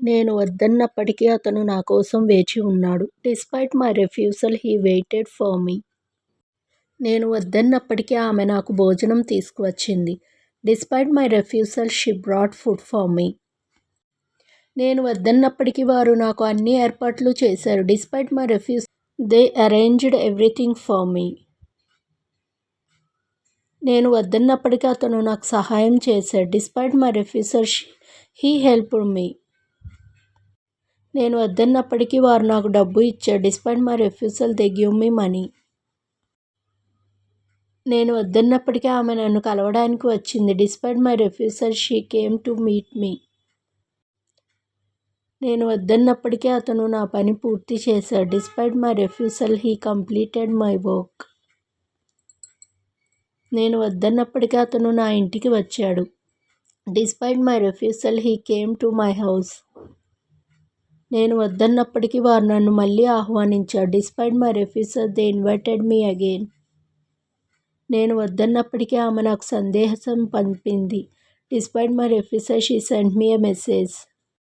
నేను వద్దన్నప్పటికీ అతను నా కోసం వేచి ఉన్నాడు. Despite my refusal he waited for me. నేను వద్దన్నప్పటికీ ఆమె నాకు భోజనం తీసుకువచ్చింది. Despite my refusal she brought food for me. నేను వద్దన్నప్పటికీ వారు నాకు అన్ని ఏర్పాట్లు చేశారు. Despite my refusal they arranged everything for me. నేను వద్దన్నప్పటికీ అతను నాకు సహాయం చేశాడు. Despite my refusal he helped me. నేను వద్దన్నప్పటికీ వారు నాకు డబ్బు ఇచ్చారు. Despite my refusal they give me money. నేను వద్దన్నప్పటికీ ఆమె నన్ను కలవడానికి వచ్చింది. Despite my refusal she came to meet me. నేను వద్దన్నప్పటికీ అతను నా పని పూర్తి చేశాడు. Despite my refusal he completed my work. నేను వద్దన్నప్పటికీ అతను నా ఇంటికి వచ్చాడు. Despite my refusal he came to my house. నేను వద్దన్నప్పటికీ వారు నన్ను మళ్ళీ ఆహ్వానించారు. Despite my refusal they invited me again. నేను వద్దన్నప్పటికీ ఆమె నాకు సందేశం పంపింది. Despite my refusal she sent me a message.